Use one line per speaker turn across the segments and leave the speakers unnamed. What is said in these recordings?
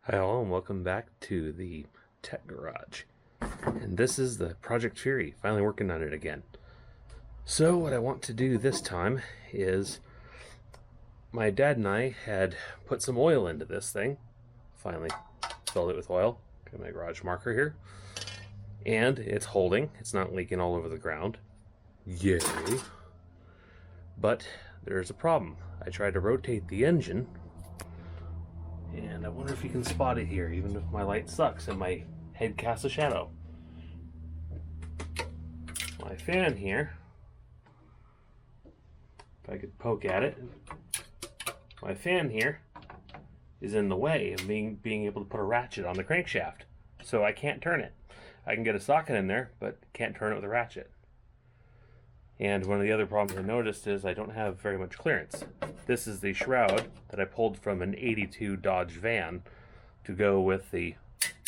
Hi all, and welcome back to the Tech Garage. And this is the Project Fury, finally working on it again. So what I want to do this time is, my dad and I had put some oil into this thing. Finally filled it with oil. Got my garage marker here. And it's holding, it's not leaking all over the ground. Yay. But there's a problem. I tried to rotate the engine, and I wonder if you can spot it here, even if my light sucks and my head casts a shadow. My fan here, if I could poke at it, my fan here is in the way of being able to put a ratchet on the crankshaft. So I can't turn it. I can get a socket in there, but can't turn it with a ratchet. And one of the other problems I noticed is I don't have very much clearance. This is the shroud that I pulled from an 82 Dodge van to go with the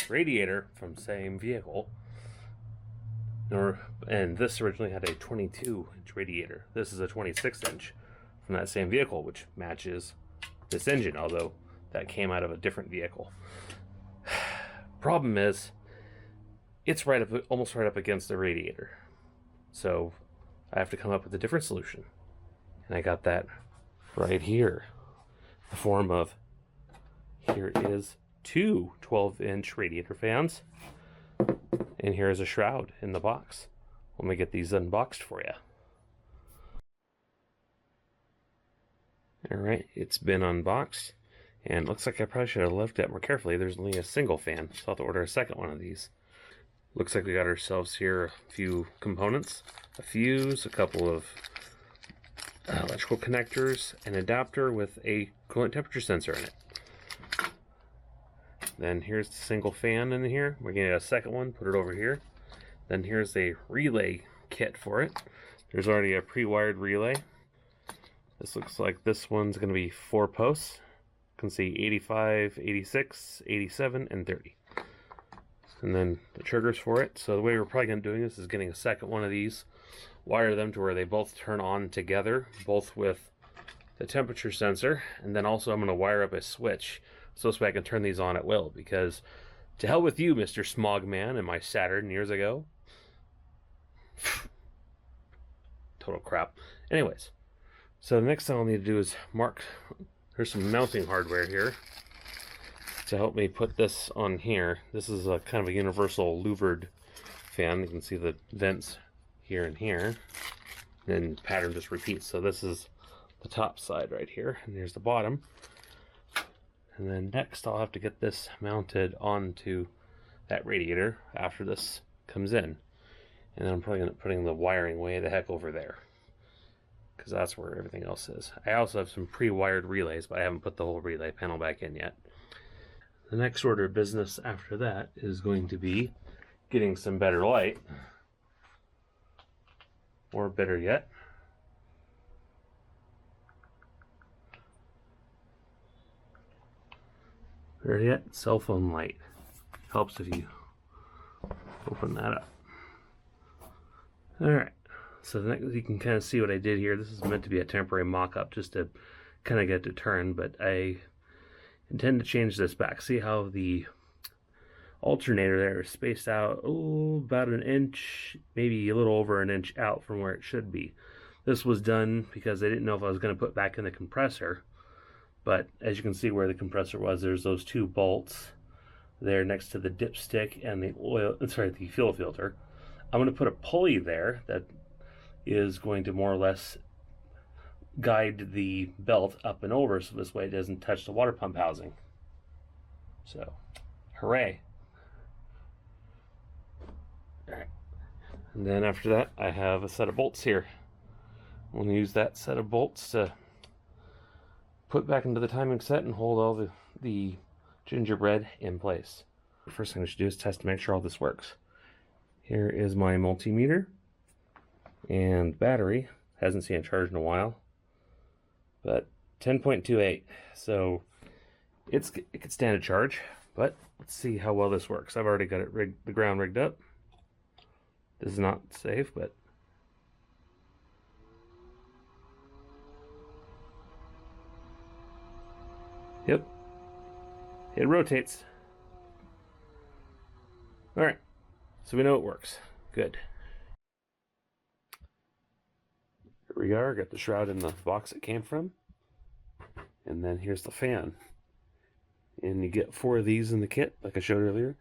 radiator from same vehicle. And this originally had a 22-inch radiator. This is a 26-inch from that same vehicle, which matches this engine, although that came out of a different vehicle. Problem is, it's almost right up against the radiator. So I have to come up with a different solution. And I got that right here. The form of, here is two 12-inch radiator fans. And here is a shroud in the box. Let me get these unboxed for you. Alright, it's been unboxed. And it looks like I probably should have looked at it more carefully. There's only a single fan, so I'll have to order a second one of these. Looks like we got ourselves here a few components. A fuse, a couple of electrical connectors, an adapter with a coolant temperature sensor in it. Then here's the single fan in here. We're going to get a second one, put it over here. Then here's a relay kit for it. There's already a pre-wired relay. This looks like this one's going to be 4 posts. You can see 85, 86, 87, and 30. And then the triggers for it. So the way we're probably going to do this is getting a second one of these, wire them to where they both turn on together, both with the temperature sensor, and then also I'm going to wire up a switch so this way I can turn these on at will, because to hell with you, Mr. Smogman, and my Saturn years ago. Total crap. Anyways, so the next thing I'll need to do is mark, there's some mounting hardware here to help me put this on here. This is a kind of a universal louvered fan. You can see the vents here and here, and the pattern just repeats. So this is the top side right here, and here's the bottom. And then next I'll have to get this mounted onto that radiator after this comes in. And then I'm probably going to putting the wiring way the heck over there, because that's where everything else is. I also have some pre-wired relays, but I haven't put the whole relay panel back in yet. The next order of business after that is going to be getting some better light, or better yet, cell phone light. Helps if you open that up. Alright, so the next, you can kind of see what I did here. This is meant to be a temporary mock-up just to kind of get it to turn, but I intend to change this back. See how the alternator there is spaced out about an inch, maybe a little over an inch out from where it should be. This was done because I didn't know if I was going to put back in the compressor, but as you can see where the compressor was, there's those two bolts there next to the dipstick and the fuel filter. I'm going to put a pulley there that is going to more or less guide the belt up and over, so this way it doesn't touch the water pump housing. So, hooray. Alright, and then after that I have a set of bolts here. I'm going to use that set of bolts to put back into the timing set and hold all the gingerbread in place. The first thing we should do is test to make sure all this works. Here is my multimeter, and battery hasn't seen a charge in a while, but 10.28, so it could stand a charge. But let's see how well this works. I've already got it the ground rigged up. This is not safe, but yep, It rotates. Alright, so we know it works. Good. Here we are, got the shroud in the box it came from. And then here's the fan. And you get 4 of these in the kit, like I showed earlier.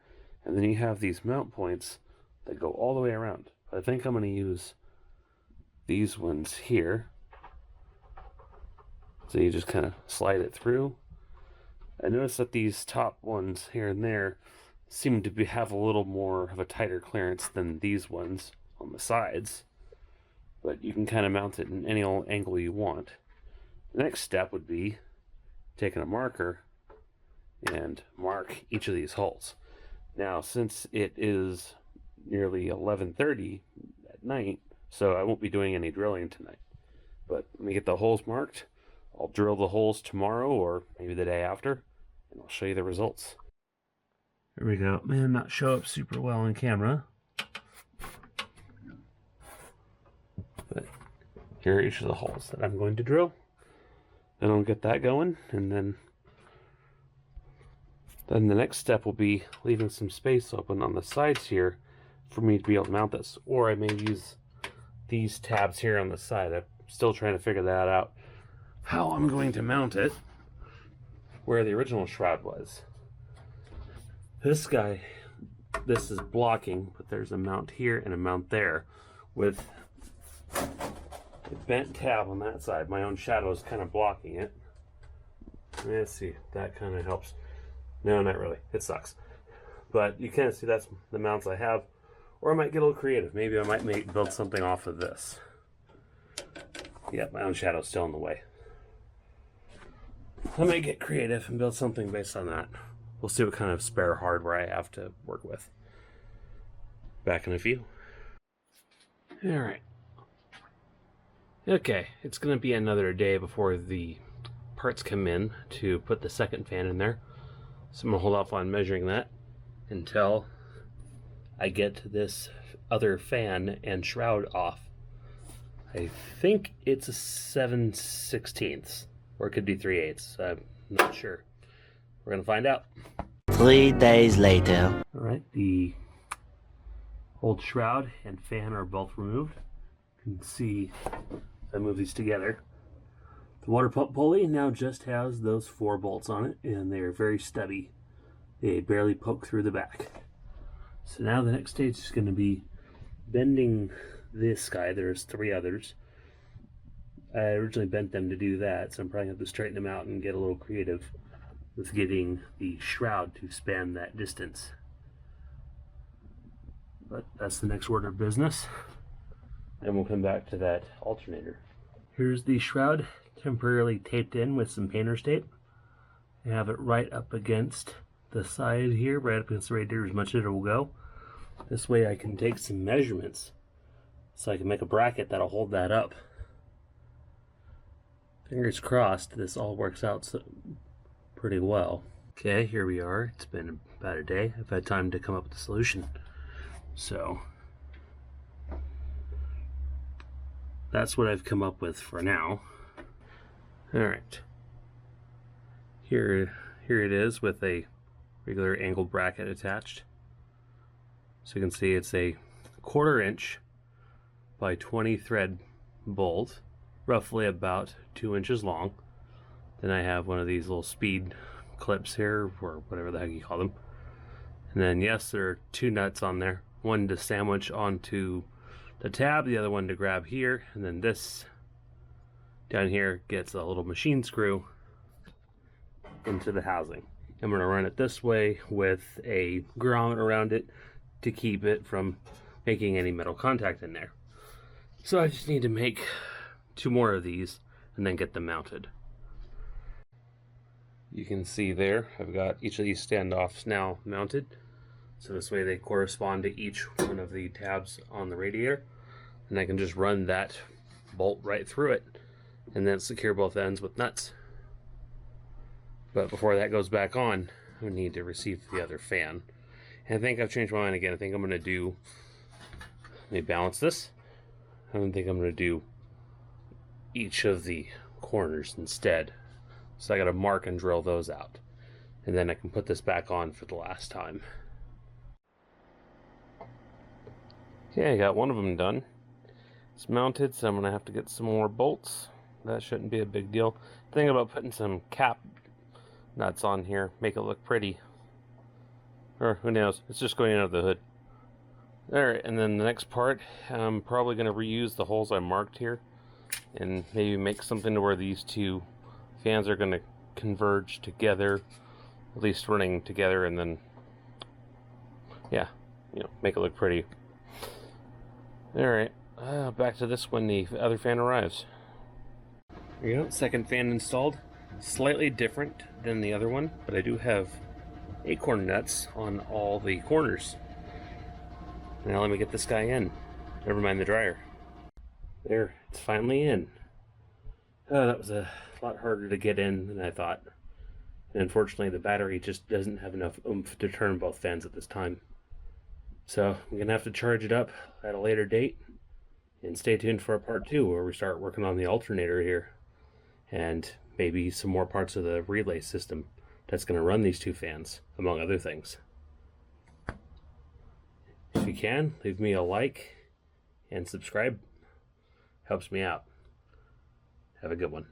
And then you have these mount points that go all the way around. I think I'm going to use these ones here. So you just kind of slide it through. I noticed that these top ones here and there seem to have a little more of a tighter clearance than these ones on the sides. But you can kind of mount it in any old angle you want. The next step would be taking a marker and mark each of these holes. Now, since it is nearly 11:30 at night, so I won't be doing any drilling tonight. But let me get the holes marked. I'll drill the holes tomorrow or maybe the day after, and I'll show you the results. There we go. May not show up super well on camera, but here are each of the holes that I'm going to drill. Then I'll get that going, and then the next step will be leaving some space open on the sides here for me to be able to mount this. Or I may use these tabs here on the side. I'm still trying to figure that out, how I'm going to mount it where the original shroud was. This guy, this is blocking, but there's a mount here and a mount there with a bent tab on that side. My own shadow is kind of blocking it. Let's see, that kind of helps. No, not really. It sucks. But you kind of see that's the mounts I have. Or I might get a little creative. Maybe I might build something off of this. Yep, my own shadow's still in the way. I might get creative and build something based on that. We'll see what kind of spare hardware I have to work with. Back in a few. Alright. Okay, it's going to be another day before the parts come in to put the second fan in there. So I'm going to hold off on measuring that until I get this other fan and shroud off. I think it's a 7/16, or it could be 3/8. I'm not sure. We're going to find out.
3 days later.
Alright, the old shroud and fan are both removed. You can see I move these together. The water pump pulley now just has those 4 bolts on it, and they are very steady. They barely poke through the back. So now the next stage is going to be bending this guy. There's 3 others. I originally bent them to do that, so I'm probably going to have to straighten them out and get a little creative with getting the shroud to span that distance. But that's the next order of business. And we'll come back to that alternator. Here's the shroud temporarily taped in with some painter's tape. I have it right up against the side here, right up against the radiator as much as it will go. This way I can take some measurements so I can make a bracket that'll hold that up. Fingers crossed this all works out pretty well. Okay, here we are. It's been about a day. I've had time to come up with a solution. So that's what I've come up with for now. Alright. Here it is with a regular angled bracket attached. So you can see it's a 1/4 inch by 20 thread bolt, roughly about 2 inches long. Then I have one of these little speed clips here, or whatever the heck you call them. And then yes, there are 2 nuts on there. One to sandwich onto the tab, the other one to grab here, and then this down here gets a little machine screw into the housing. I'm going to run it this way with a grommet around it to keep it from making any metal contact in there. So I just need to make 2 more of these and then get them mounted. You can see there I've got each of these standoffs now mounted. So this way they correspond to each one of the tabs on the radiator. And I can just run that bolt right through it and then secure both ends with nuts. But before that goes back on, I need to receive the other fan. And I think I've changed my mind again. I think I'm going to do, let me balance this. I don't think I'm going to do each of the corners instead. So I got to mark and drill those out. and then I can put this back on for the last time. Okay, I got one of them done. It's mounted, so I'm going to have to get some more bolts. That shouldn't be a big deal. Think about putting some cap nuts on here, make it look pretty. Or who knows, it's just going out of the hood. Alright, and then the next part, I'm probably going to reuse the holes I marked here and maybe make something to where these two fans are going to converge together, at least running together, and then, yeah, make it look pretty. Alright, back to this when the other fan arrives. There you go, second fan installed. Slightly different than the other one, but I do have acorn nuts on all the corners. Now let me get this guy in. Never mind the dryer. There, it's finally in. Oh, that was a lot harder to get in than I thought. And unfortunately, the battery just doesn't have enough oomph to turn both fans at this time. So I'm going to have to charge it up at a later date. And stay tuned for part 2 where we start working on the alternator here. And maybe some more parts of the relay system that's going to run these two fans, among other things. If you can, leave me a like and subscribe. Helps me out. Have a good one.